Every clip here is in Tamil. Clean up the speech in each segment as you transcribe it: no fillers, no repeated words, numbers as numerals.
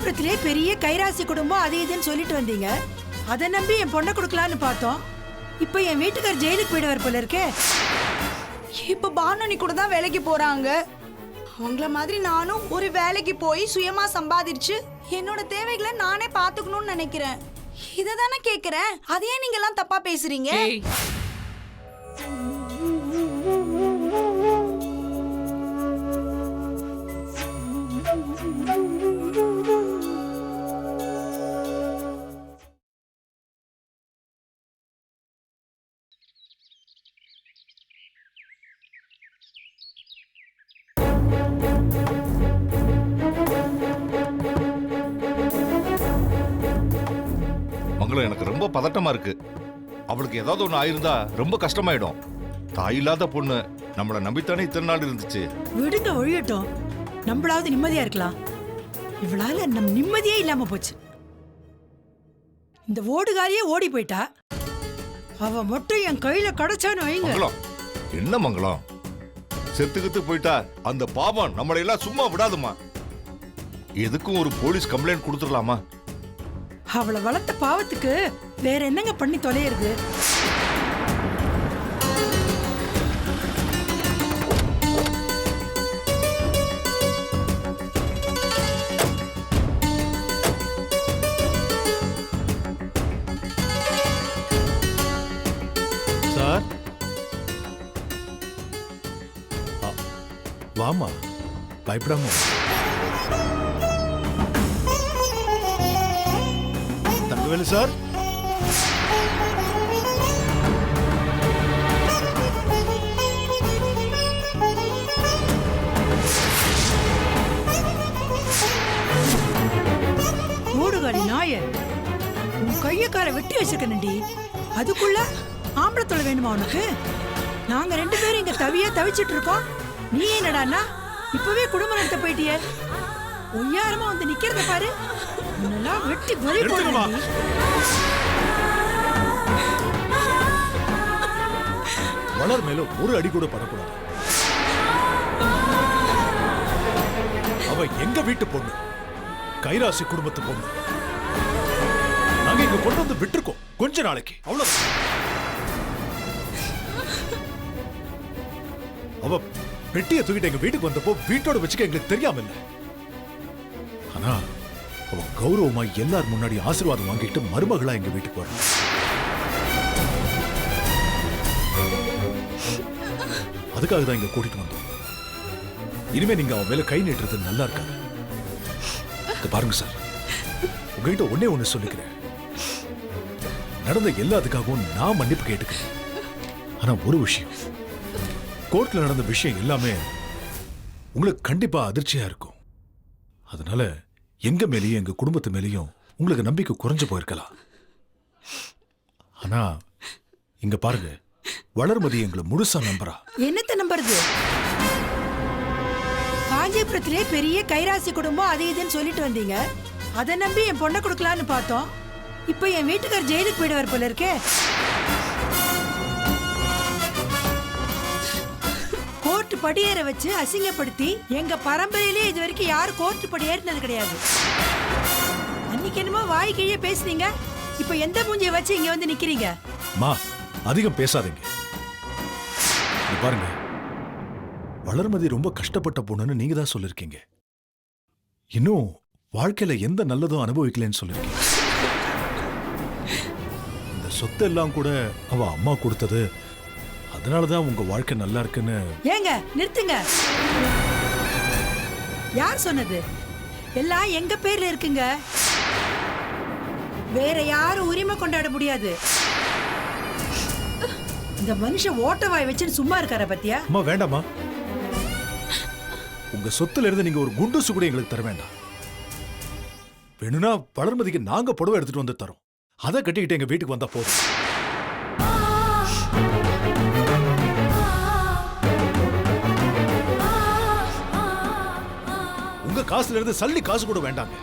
காஞ்சிபுரத்திலே பெரிய கைராசி குடும்பம் அது இதுன்னு சொல்லிட்டு வந்தீங்க. அதை நம்பி என் பொண்ணை கொடுக்கலான்னு பார்த்தோம். இப்ப என் வீட்டுக்கார் ஜெயிலுக்கு போயிடுவார் போல இருக்கே. இப்ப பானு கூட தான் வேலைக்கு போறாங்க. அவங்கள மாதிரி நானும் ஒரு வேலைக்கு போய் சுயமா சம்பாதிச்சு என்னோட தேவைகளை நானே பாத்துக்கணும்னு நினைக்கிறேன். இததானே கேக்குறேன். அதையே நீங்க எல்லாம் தப்பா பேசுறீங்க. மங்களம், எனக்கு ரொம்ப பதட்டமா இருக்கு. அவளுக்கு ஏதாவது ஒண்ணு ஆயிருந்தா ரொம்ப கஷ்டமாயிடும். தாய் இல்லாத பொண்ணு நம்மள நம்பித்தானே இத்தனை நாள் இருந்துச்சு. விடுங்க, ஒழியட்டும். நம்மளாவது நிம்மதியா இருக்கலாம். இவளால நம் நிம்மதியே இல்லாம போச்சு. இந்த ஓடுகாரியே ஓடி போயிட்டா. அவ மட்டும் என் கையில கிடைச்சான்னு வைங்க. மங்களம், என்ன மங்களம், செத்துக்கிட்டு போயிட்டா அந்த பாவம் நம்மளை எல்லாம் சும்மா விடாதுமா. எதுக்கும் ஒரு போலீஸ் கம்ப்ளைண்ட் கொடுத்துடலாமா? அவளை வளர்த்த பாவத்துக்கு வேற என்னங்க பண்ணி தொலையிறது? சார், வாமா, பயப்படாம. தங்கவேலு சார், ஓடுகாரி நாய, உன் கையக்கார வெட்டி வச்சிருக்கண்டி. அதுக்குள்ள ஆம்பளை தொலை வேணுமா உனக்கு? நாங்க 2 பேரும் இங்க தவிச்சிட்டு இருக்கோம். நீ என்னடான்னா இப்பவே குடும்பம் நடத்த போயிட்டிய. ஒய்யாரமா வந்து நிக்கிறத பாரு. உன்னெல்லாம் வெட்டி பறி போடுமா. வளர் மேல ஒரு அடி கூட படக்கூடாது. அவ எங்க வீட்டு பொண்ணு, கைராசி குடும்பத்து பொண்ணு. நாங்க இங்க கொண்டு வந்து விட்டுருக்கோம் கொஞ்ச நாளைக்கு, அவ்வளவு. அவ பெட்டியை தூக்கிட்டு எங்க வீட்டுக்கு வந்தப்போ வீட்டோட வச்சுக்க எங்களுக்கு தெரியாம இல்ல. ஆனா அவ கௌரவமா எல்லார் முன்னாடி ஆசீர்வாதம் வாங்கிட்டு மருமகளா எங்க வீட்டுக்கு வர. அதுக்காக தான் இங்க கூட்டிட்டு வந்தோம். இனிமே நீங்க அவன் மேல கை நீட்டுறது நல்லா இருக்காது. பாருங்க சார், உங்ககிட்ட ஒண்ணு சொல்லிக்கிறேன். நடந்த எல்லாத்துக்காகவும் நான் மன்னிப்பு கேட்டுக்கிறேன். ஆனா ஒரு விஷயம், கோர்ட்ல நடந்த விஷயம் எல்லாமே உங்களுக்கு கண்டிப்பா அதிர்ச்சியா இருக்கும். அதனால எங்க மேலேயும் எங்க குடும்பத்து மேலேயும் உங்களுக்கு நம்பிக்கை குறைஞ்சு போயிருக்கலாம். ஆனா இங்க பாருங்க, வளர்மதி எங்களை முழுசா நம்புறா. என்னத்த நம்புறது? காஞ்சிபுரத்திலே பெரிய கைராசி குடும்பம் அது இதுன்னு சொல்லிட்டு வந்தீங்க. அதை நம்பி என் பொண்ணை கொடுக்கலான்னு பார்த்தோம். இப்ப என் வீட்டுக்கார் ஜெயிலுக்கு போயிடுவார் போல இருக்கே. கோர்ட் படியேற வச்சு அசிங்கப்படுத்தி எங்க பரம்பரையிலே இது வரைக்கும் யாரும் கோர்ட் படி ஏறினது கிடையாது. அன்னைக்கு என்னமோ வாய் கீழே பேசுனீங்க. இப்ப எந்த மூஞ்சியை வச்சு இங்க வந்து நிக்கிறீங்க? மா, அதிகம் பேசாதீங்க. பாருங்க, வளர்மதி ரொம்ப கஷ்டப்பட்ட பொண்ணுன்னு நீங்க தான் சொல்லிருக்கீங்க. இன்னும் வாழ்க்கையில எந்த நல்லதும் அனுபவிக்கலன்னு சொல்லிருக்கீங்க. இந்த சொத்து எல்லாம் கூட அவ அம்மா கொடுத்தது. அதனாலதான் உங்க வாழ்க்கை நல்லா இருக்குன்னு. ஏங்க நிறுத்துங்க. யார் சொன்னது? எல்லாம் எங்க பேர்ல இருக்குங்க. வேற யாரும் உரிமை கொண்டாட முடியாது. இந்த மனுஷன் ஓட்டவாய் வச்சுன்னு சும்மா இருக்கார பத்தியா? அம்மா வேண்டாமா, உங்க சொத்துல இருந்து நீங்க ஒரு குண்டூசு கூட எங்களுக்கு தர வேண்டாம். வேணும்னா வளர்மதிக்கு நாங்க புடவை எடுத்துட்டு வந்து தரோம். அதை கட்டிக்கிட்டு எங்க வீட்டுக்கு வந்தா போதும். உங்க காசுல இருந்து சல்லி காசு கூட வேண்டாங்க.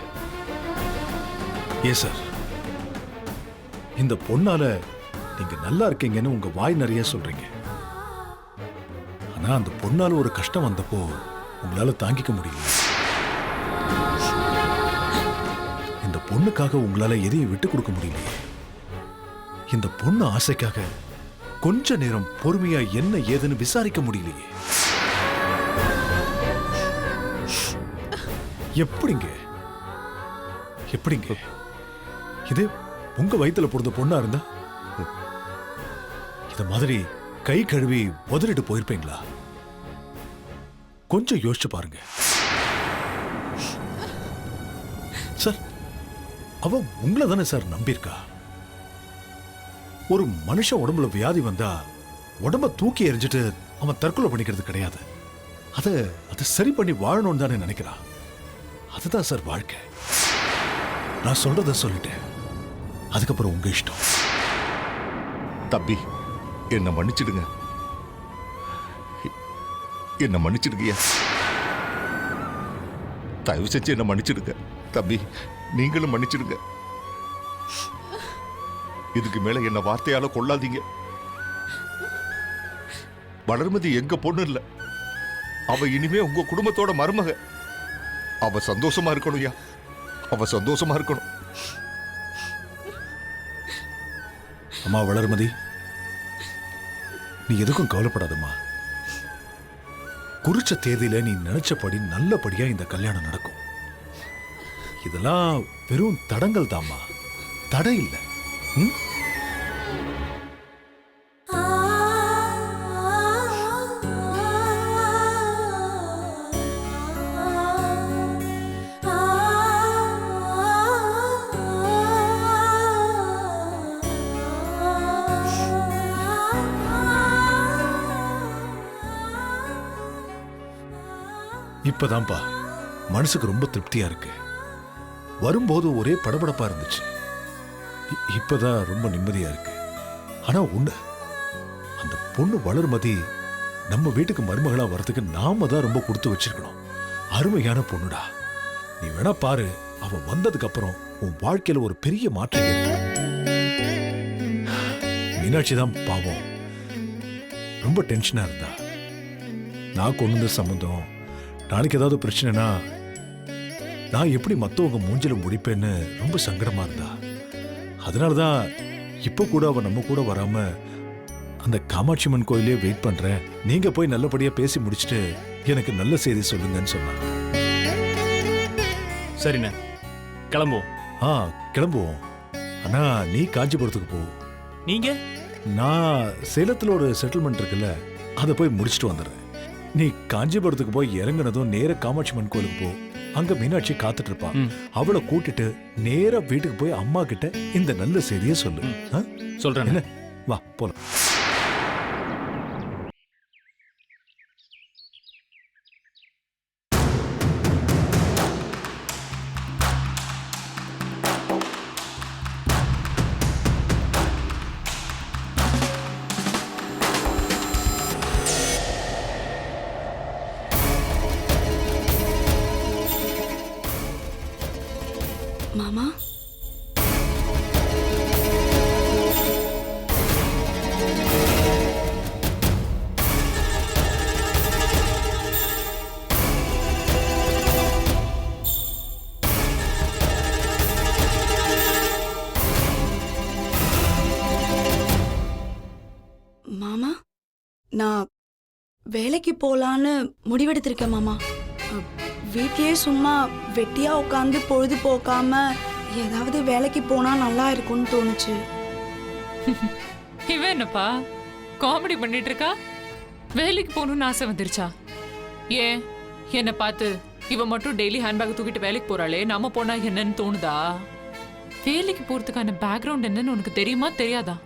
ஏ சார், இந்த பொண்ணால நீங்க நல்லா இருக்கீங்கன்னு உங்க வாய் நிறைய சொல்றீங்க. ஆனா அந்த பொண்ணால ஒரு கஷ்டம் வந்தப்போ உங்களால தாங்கிக்க முடியல. பொண்ணுக்காக உங்களால எதையும் விட்டு கொடுக்க முடியலையே. இந்த பொண்ணு ஆசைக்காக கொஞ்ச நேரம் பொறுமையா என்ன ஏதுன்னு விசாரிக்க முடியலையே. எப்படிங்க எப்படிங்க இது உங்க வயித்துல பிறந்த பொண்ணா இருந்தா இத மாதிரி கை கழுவி முதலிட்டு போயிருப்பீங்களா? கொஞ்சம் யோசிச்சு பாருங்க சார். அவ உங்களை தானே சார் நம்பியிருக்கா. ஒரு மனுஷன் உடம்புல வியாதி வந்தா உடம்ப தூக்கி எறிஞ்சிட்டு அவன் தற்கொலை பண்ணிக்கிறது கிடையாது. அதை சரி பண்ணி வாழணும்னு தானே நினைக்கிறா. அதுதான் சார் வாழ்க்கை. நான் சொல்றத சொல்லிட்டேன், அதுக்கப்புறம் உங்க இஷ்டம். தம்பி, என்ன மன்னிச்சிடுங்க, என்ன மன்னிச்சிடுங்கய்யா. தயவு செஞ்சு என்ன மன்னிச்சிடுங்க தம்பி, நீங்களும் மன்னிச்சிடுங்க. இதுக்கு மேல என்ன வார்த்தையால கொள்ளாதீங்க. வளர்மதி எங்க பொண்ணு இல்ல, அவ இனிமே உங்க குடும்பத்தோட மருமக. அவ சந்தோஷமா இருக்கணும்யா, அவ சந்தோஷமா இருக்கணும். அம்மா வளர்மதி, நீ எதுக்கும் கவலைப்படாதம்மா. குறிச்ச தேதியில நீ நினைச்சபடி நல்லபடியா இந்த கல்யாணம் நடக்கும். இதெல்லாம் வெறும் தடங்கள் தாம்மா, தடை இல்லை. ம்? இப்பதான்ப்பா மனசுக்கு ரொம்ப திருப்தியா இருக்கு. வரும்போது ஒரே படபடப்பா இருந்துச்சு, இப்பதான் ரொம்ப நிம்மதியா இருக்கு. ஆனா ஒண்ணு, அந்த பொண்ணு வளர்மதி நம்ம வீட்டுக்கு மருமகளா வரதுக்கு நாம தான் ரொம்ப கொடுத்து வச்சிருக்கணும். அருமையான பொண்ணுடா. நீ வேணா பாரு, அவ வந்ததுக்கு அப்புறம் உன் வாழ்க்கையில ஒரு பெரிய மாற்றம் ஏற்படும். மீனாட்சி தான் பாவம் ரொம்ப டென்ஷனா இருந்தா. நான் கொண்டு வந்த சம்பந்தம் நாளைக்கு ஏதாவது பிரச்சனைனா நான் எப்படி மத்தவங்க மூஞ்சில முடிப்பேன்னு ரொம்ப சங்கடமா இருந்தா. அதனாலதான் இப்ப கூட அவ நம்ம கூட வராம அந்த காமாட்சியம்மன் கோயிலே வெயிட் பண்றேன், நீங்க போய் நல்லபடியா பேசி முடிச்சுட்டு எனக்கு நல்ல செய்தி சொல்லுங்கன்னு சொன்னா. சரிண்ணே, கிளம்புவோம். கிளம்புவோம். ஆனா நீ காஞ்சிபுரத்துக்கு போ. நீங்க? நான் சேலத்துல ஒரு செட்டில்மெண்ட் இருக்குல்ல, அதை போய் முடிச்சுட்டு வந்துடுறேன். நீ காஞ்சிபுரத்துக்கு போய் இறங்குனதும் நேர காமாட்சியம்மன் கோயிலுக்கு போ. அங்க மீனாட்சி காத்துட்டு இருப்பா. அவளை கூட்டிட்டு நேரா வீட்டுக்கு போய் அம்மா கிட்ட இந்த நல்ல செய்தியை சொல்லு. சொல்றேன். என்ன, வா போலாம். மாமா, மாமா, நான் வேலைக்கு போலான்னு முடிவெடுத்திருக்கேன் மாமா. வீட்லயே சும்மா வெட்டியா உட்காந்து பொழுது போக்காம ஏதாவது வேலைக்கு போனா நல்லா இருக்கும்னு தோணுச்சு. இவன் என்னப்பா காமெடி பண்ணிட்டு இருக்கா? வேலைக்கு போகணும்னு ஆசை வந்துருச்சா? ஏன் என்ன பார்த்து இவ மட்டும் டெய்லி ஹேண்ட்பேக் தூக்கிட்டு வேலைக்கு போறாளே, நாம போனா என்னன்னு தோணுதா? வேலைக்கு போறதுக்கான பேக்ரவுண்ட் என்னன்னு உனக்கு தெரியுமா தெரியாதா?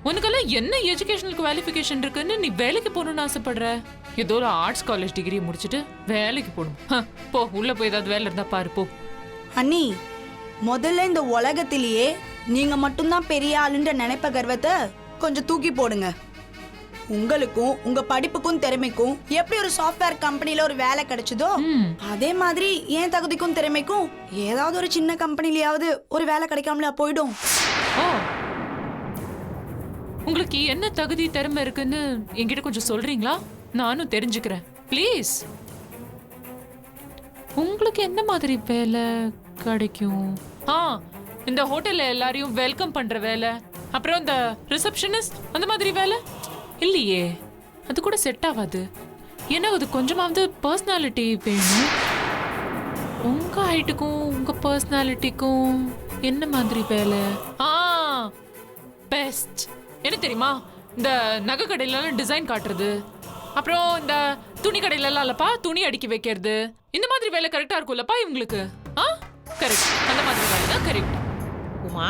உனக்கெல்லாம் என்ன எஜுகேஷனல் குவாலிஃபிகேஷன் இருக்குன்னு நீ வேலைக்கு போகணும்னு ஆசைப்படுற? ஏதோ ஒரு ஆர்ட்ஸ் காலேஜ் டிகிரி முடிச்சுட்டு வேலைக்கு போகணும். போ, உள்ள போய் ஏதாவது வேலை இருந்தா பாரு போ. அண்ணி, முதல்ல இந்த உலகத்திலேயே நீங்க மட்டும்தான் பெரிய ஆளுன்ற நினைப்ப கர்வத்தை கொஞ்சம் தூக்கி போடுங்க. உங்களுக்கும் உங்க படிப்புக்கும் திறமைக்கும் எப்படி ஒரு சாஃப்ட்வேர் கம்பெனில ஒரு வேலை கிடைச்சதோ அதே மாதிரி என் தகுதிக்கும் திறமைக்கும் ஏதாவது ஒரு சின்ன கம்பெனிலயாவது ஒரு வேலை கிடைக்காமல போயிடும். ஓ, உங்களுக்கு என்ன தகுதி திறமை இருக்குன்னு என்கிட்ட கொஞ்சம் சொல்றீங்களா? நானும் தெரிஞ்சுக்கிறேன் ப்ளீஸ். உங்களுக்கு என்ன மாதிரி வேலை கிடைக்கும்? ஆ, இந்த ஹோட்டல்ல எல்லாரையும் வெல்கம் பண்ற வேலை, அப்புறம் இந்த ரிசப்ஷனிஸ்ட் அந்த மாதிரி வேலை இல்லையே, அது கூட செட் ஆகாது. ஏன்னா அது கொஞ்சமாவது பர்சனாலிட்டி வேணும். உங்க ஹைட்டுக்கும் உங்க பர்சனாலிட்டிக்கும் என்ன மாதிரி வேலை? ஆ, பெஸ்ட். என்ன தெரியுமா, இந்த நகை கடையிலலாம் டிசைன் காட்டுறது, அப்புறம் இந்த துணி கடையிலலாம் இல்லப்பா துணி அடுக்கி வைக்கிறது, இந்த மாதிரி வேலை கரெக்டா இருக்கும்லப்பா இவங்களுக்கு. ஆ, கரெக்ட், அந்த மாதிரி வேலை தான் கரெக்ட். உமா,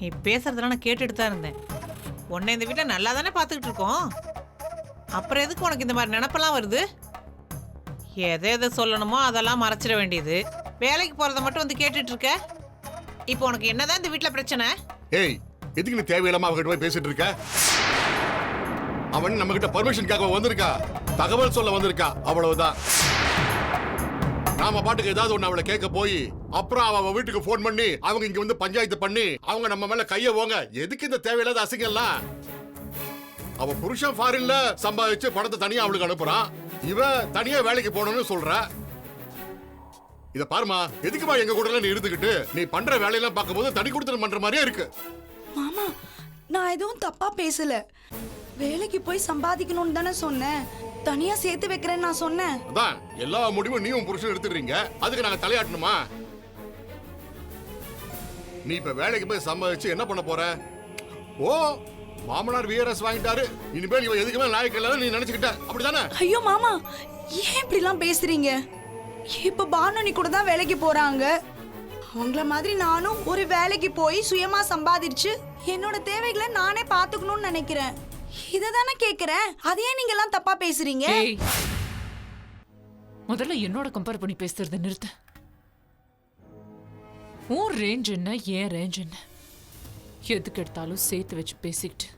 நீ பேசுறதெல்லாம் நான் கேட்டுட்டு தான் இருந்தேன். உன்னை இந்த வீட்டை நல்லா தானே பார்த்துக்கிட்டு இருக்கோம். அப்புறம் எதுக்கு உனக்கு இந்த மாதிரி நினப்பெல்லாம் வருது? எதை எதை சொல்லணுமோ அதெல்லாம் மறைச்சிட வேண்டியது. வேலைக்கு போகிறத மட்டும் வந்து கேட்டுட்டு இருக்க. இப்போ உனக்கு என்னதான் இந்த வீட்டில் பிரச்சனை? ஏய், எதுக்கு நீ தேவையில்லாம அவகிட்ட போய் பேசிட்டு இருக்க? அவன் நம்ம கிட்ட பர்மிஷனுக்காக வந்திருக்கா, தகவல் சொல்ல வந்திருக்கா, அவ்வளவுதான். நாம பாட்டுக்கு ஏதாவது ஒண்ணு அவளை கேட்க போய் அப்புறம் அவ வீட்டுக்கு போன் பண்ணி அவங்க இங்க வந்து பஞ்சாயத்து பண்ணி அவங்க நம்ம மேல கைய போங்க. எதுக்கு இந்த தேவையில்லாத அசிங்கம்லாம்? அவ புருஷன் ஃபாரின்ல சம்பாதிச்சு பணத்தை தனியா அவளுக்கு அனுப்புறான், இவ தனியா வேலைக்கு போகணும்னு சொல்ற. இத பாருமா, எதுக்குமா எங்க கூட நீ இருந்துகிட்டு நீ பண்ற வேலையெல்லாம் பார்க்கும்போது தனி கொடுத்து பண்ற மாதிரியே இருக்கு. மாமா, நான் எதுவும் தப்பா பேசல. வேலைக்கு போய் சம்பாதிக்கணும்னு தானே சொன்னேன். தனியா சேர்த்து வைக்கிறேன்னு நான் சொன்னேன். அதான் எல்லா முடிவும் நீயும் புருஷன் எடுத்துறீங்க, அதுக்கு நாங்க தலையாட்டணுமா? நீ இப்ப வேலைக்கு போய் சம்பாதிச்சு என்ன பண்ண போற? ஓ, மாமனார் விஆர்எஸ் வாங்கிட்டாரு, இனிமேல் இவன் எதுக்குமே லாயக்கு இல்லைன்னு நீ நினைச்சுக்கிட்ட, அப்படிதானே? ஐயோ மாமா, ஏன் இப்படி எல்லாம் பேசுறீங்க? இப்ப பானு கூட தான் வேலைக்கு போறாங்க. அவங்கள மாதிரி நானும் ஒரு வேலைக்கு போய் சுயமா சம்பாதிச்சு என்னோட தேவைகளை நானே பாத்துக்கணும்னு நினைக்கிறேன். இததானே கேக்குறேன். அதையே நீங்க எல்லாம் தப்பா பேசுறீங்க. ஏய், முதல்ல என்னோட கம்பேர் பண்ணி பேசுறத நிறுத்த. உன் ரேஞ்ச் என்ன, ஏன் ரேஞ்ச் என்ன? எதுக்கு எடுத்தாலும் சேர்த்து வச்சு பேசிக்கிட்டு.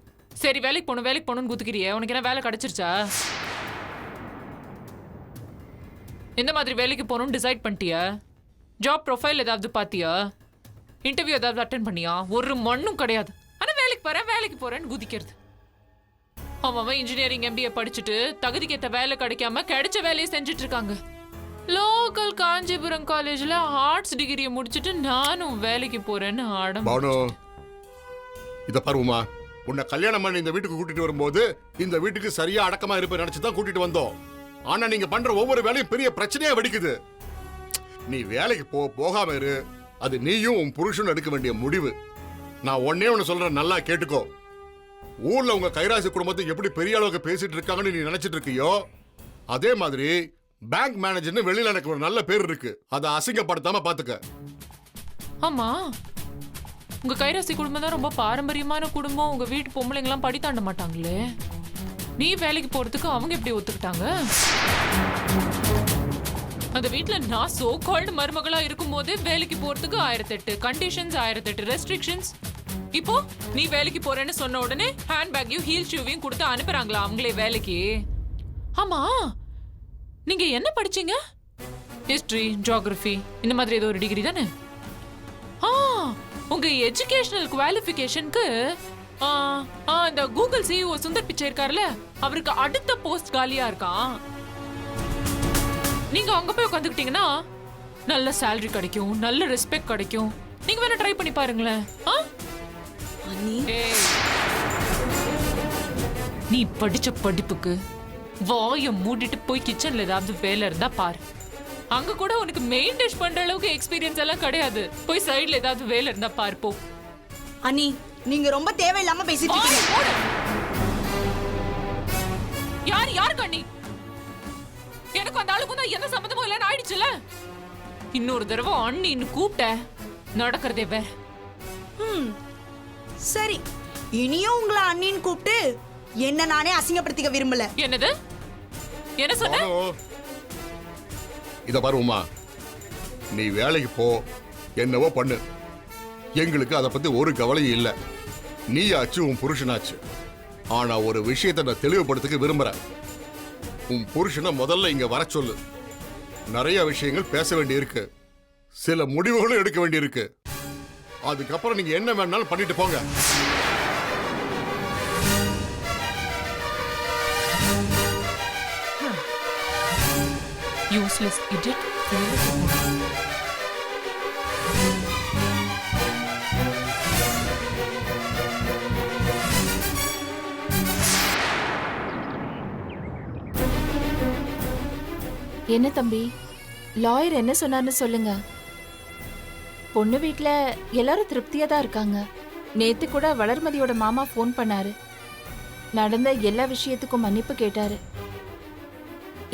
சரி, வேலைக்கு போகணும்னு குத்துக்கிறியே, உனக்கு என்ன வேலை கிடைச்சிருச்சா? எந்த மாதிரி வேலைக்கு போகணும்னு டிசைட் பண்ணிட்டியா? ஜாப் ப்ரொஃபைல் ஏதாவது பாத்தியா? இன்டர்வியூ ஏதாவது அட்டென்ட் பண்ணியா? ஒரு மண்ணும் கிடையாது. ஆனா வேலைக்கு போறேன்னு குதிக்கிறது. அவன் இன்ஜினியரிங் MBA படிச்சுட்டு தகுதிக்கேற்ற வேலை கிடைக்காம கிடைச்ச வேலையை செஞ்சுட்டு இருக்காங்க. லோக்கல் காஞ்சிபுரம் காலேஜ்ல ஆர்ட்ஸ் டிகிரியை முடிச்சுட்டு நானும் வேலைக்கு போறேன்னு ஆடம். இத பாருமா, உன்னை கல்யாணம் பண்ணி இந்த வீட்டுக்கு கூட்டிட்டு வரும்போது இந்த வீட்டுக்கு சரியா அடக்கமா இருப்ப நினைச்சுதான் கூட்டிட்டு வந்தோம். ஆனா நீங்க பண்ற ஒவ்வொரு வேலையும் பெரிய பிரச்சனையா வெடிக்குது. நீ வேலைக்கு போகாம இரு, அது நீயும் உன் புருஷனும் எடுக்க வேண்டிய முடிவு. நான் ஒன்னே ஒன்னு சொல்றேன், நல்லா கேட்டுக்கோ. ஊர்ல உங்க கைராசி குடும்பத்தை எப்படி பெரிய அளவுக்கு பேசிட்டு இருக்காங்கன்னு நீ நினைச்சிட்டு இருக்கியோ, அதே மாதிரி பேங்க் மேனேஜர்னு வெளியில எனக்கு ஒரு நல்ல பேர் இருக்கு, அதை அசிங்கப்படுத்தாம பாத்துக்க. ஆமா, உங்க கைராசி குடும்பம் தான் ரொம்ப பாரம்பரியமான குடும்பம். உங்க வீட்டு பொம்பளைங்கெல்லாம் படி தாண்ட மாட்டாங்களே. நீ வேலைக்கு போறதுக்கு அவங்க எப்படி ஒத்துக்கிட்டாங்க? அந்த வீட்டுல நான் சோ கால்டு மருமகளா இருக்கும் போது வேலைக்கு போறதுக்கு 1008 கண்டிஷன்ஸ், 1008 ரெஸ்ட்ரிக்ஷன்ஸ். இப்போ நீ வேலைக்கு போறேன்னு சொன்ன உடனே ஹேண்ட்பேக்கையும் ஹீல் ஷூவையும் கொடுத்து அனுப்புறாங்களா அவங்களே வேலைக்கு? ஆமா, நீங்க என்ன படிச்சீங்க? ஹிஸ்டரி, ஜியோகிராஃபி இந்த மாதிரி ஏதோ ஒரு டிகிரி தானே? உங்க எஜுகேஷனல் குவாலிஃபிகேஷனுக்கு இந்த கூகுள் CEO சுந்தர் பிச்சை இருக்காருல்ல, அவருக்கு அடுத்த போஸ்ட் காலியா இருக்கான். நீங்க அங்க போய் உட்காந்துக்கிட்டீங்கன்னா நல்ல சேலரி கிடைக்கும், நல்ல ரெஸ்பெக்ட் கிடைக்கும். நீங்க வேணா ட்ரை பண்ணி பாருங்களேன். நீ படிச்ச படிப்புக்கு வாய மூடிட்டு போய் கிச்சன்ல ஏதாவது வேலை இருந்தா பாரு. அங்க கூட உனக்கு மெயின் டிஷ் பண்ற அளவுக்கு எக்ஸ்பீரியன்ஸ் எல்லாம் கிடையாது. போய் சைடுல ஏதாவது வேலை இருந்தா பாரு போ. அண்ணி, நீங்க ரொம்ப தேவையில்லாம பேசிட்டு இருக்கீங்க. யாரு கண்ணி? எனக்கு அந்த ஆளுக்கும் தான் எந்த சம்பந்தமும் இல்லைன்னு ஆயிடுச்சுல. இன்னொரு தடவை அண்ணின்னு கூப்பிட்ட நடக்கிறதே வேற. சரி, இனியும் உங்களை அண்ணின்னு கூப்பிட்டு என்ன நானே அசிங்கப்படுத்திக்க விரும்பல. என்னது? என்ன சொன்ன? இத பாருமா, நீ வேலைக்கு போ, என்னவோ பண்ணு, எங்களுக்கு அதை பத்தி ஒரு கவலையும் இல்லை. நீ ஆச்சு, உன் புருஷனாச்சு. ஆனா ஒரு விஷயத்தை நான் தெளிவுபடுத்திக்க விரும்புறேன். உன் புருஷனை முதல்ல இங்க வர சொல்லு. நிறைய விஷயங்கள் பேச வேண்டி இருக்கு, சில முடிவுகளும் எடுக்க வேண்டி இருக்கு. அதுக்கப்புறம் நீங்க என்ன வேணாலும் பண்ணிட்டு போங்க. Useless idiot. என்ன தம்பி, லாயர் என்ன சொன்னார்னு சொல்லுங்க. பொண்ணு வீட்ல எல்லாரும் திருப்தியா தான் இருக்காங்க. நேத்து கூட வளர்மதியோட மாமா ஃபோன் பண்ணாரு. நடந்த எல்லா விஷயத்துக்கும் மன்னிப்பு கேட்டாரு.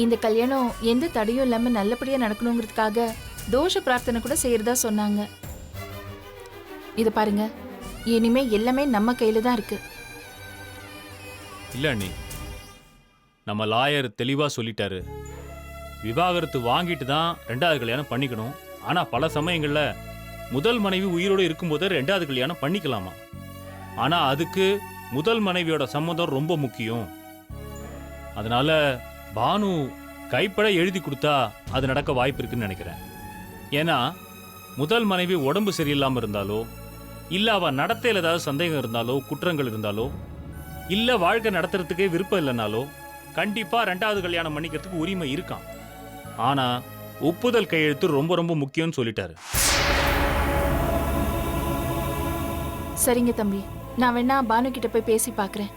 இந்த கல்யாணம் எந்த தடையும் இல்லாம நல்லபடியா நடக்கணுங்கிறதுக்காக தோஷ பிரார்த்தனை கூட செய்யறதா சொன்னாங்க. இத பாருங்க, இனிமே எல்லாமே நம்ம கையில தான் இருக்கு. இல்ல அண்ணி, நம்ம லாயர் தெளிவா சொல்லிட்டாரு. விவாகரத்து வாங்கிட்டு தான் ரெண்டாவது கல்யாணம் பண்ணிக்கணும். ஆனா பல சமயங்கள்ல முதல் மனைவி உயிரோடு இருக்கும்போது ரெண்டாவது கல்யாணம் பண்ணிக்கலாமா. ஆனா அதுக்கு முதல் மனைவியோட சம்மதம் ரொம்ப முக்கியம். அதனால பானு கைப்பட எழுதி கொடுத்தா அது நடக்க வாய்ப்பு இருக்குன்னு நினைக்கிறேன். ஏன்னா முதல் மனைவி உடம்பு சரியில்லாம இருந்தாலோ, இல்ல அவ நடத்தையில் ஏதாவது சந்தேகம் இருந்தாலோ, குற்றங்கள் இருந்தாலோ, இல்ல வாழ்க்கை நடத்துறதுக்கே விருப்பம் இல்லைனாலோ கண்டிப்பா ரெண்டாவது கல்யாணம் பண்ணிக்கிறதுக்கு உரிமை இருக்கான். ஆனா ஒப்புதல் கையெழுத்து ரொம்ப ரொம்ப முக்கியம்னு சொல்லிட்டாரு. சரிங்க தம்பி, நான் வேணா பானு கிட்ட போய் பேசி பார்க்கறேன்.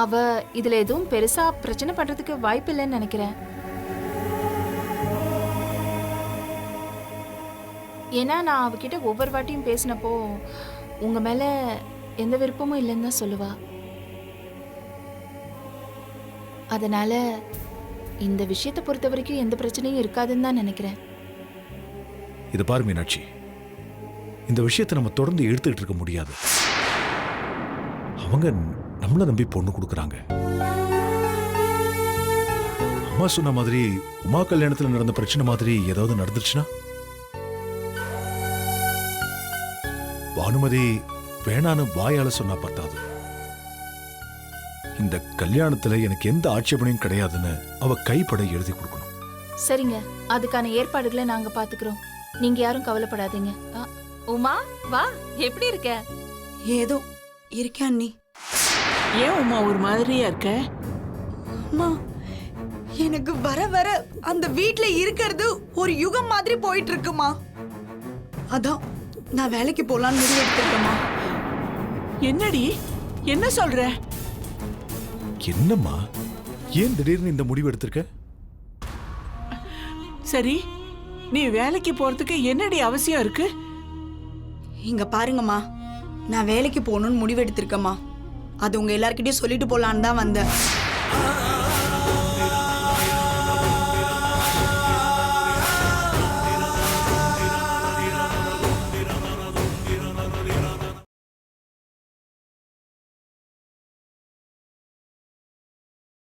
அவ இதுல எதுவும் பெருசா பிரச்சனை பண்றதுக்கு வாய்ப்பு இல்லைன்னு நினைக்கிறேன். ஏன்னா நான் அவகிட்ட ஒவ்வொரு வாட்டியும் பேசினப்போ உங்க மேல எந்த விருப்பமும் இல்லைன்னு தான் சொல்லுவா. அதனால இந்த விஷயத்தை பொறுத்த வரைக்கும் எந்த பிரச்சனையும் இருக்காதுன்னு தான் நினைக்கிறேன். இது பாரு மீனாட்சி, இந்த விஷயத்தை நம்ம தொடர்ந்து எடுத்துக்கிட்டு இருக்க முடியாது. அவங்க நம்மள நம்பி பொண்ணு கொடுக்குறாங்க. அம்மா சொன்ன மாதிரி உமா கல்யாணத்துல நடந்த பிரச்சனை மாதிரி ஏதாவது நடந்துச்சுன்னா, பானுமதி வேணான்னு வாயால சொன்னா பத்தாது. இந்த கல்யாணத்துல எனக்கு எந்த ஆட்சேபனையும் கிடையாதுன்னு அவ கைப்பட எழுதி கொடுக்கணும். சரிங்க, அதுக்கான ஏற்பாடுகளை நாங்க பாத்துக்கிறோம். நீங்க யாரும் கவலைப்படாதீங்க. உமா, வா, எப்படி இருக்க? ஏதோ இருக்கேன் அண்ணி. ஏன் உமா ஒரு மாதிரியா இருக்க? அம்மா, எனக்கு வர வர அந்த வீட்ல இருக்கிறது ஒரு யுகம் மாதிரி போயிட்டு இருக்குமா. அதான் நான் வேலைக்கு போலான்னு முடிவு எடுத்திருக்கேம்மா. என்னடி, என்ன சொல்ற? என்னம்மா, ஏன் திடீர்னு இந்த முடிவு எடுத்திருக்க? சரி, நீ வேலைக்கு போறதுக்கு என்னடி அவசியம் இருக்கு? இங்க பாருங்கம்மா, நான் வேலைக்கு போகணும்னு முடிவு எடுத்திருக்கேம்மா. அது உங்க எல்லார்கிட்டயும் சொல்லிட்டு போலான்னு தான் வந்தேன்.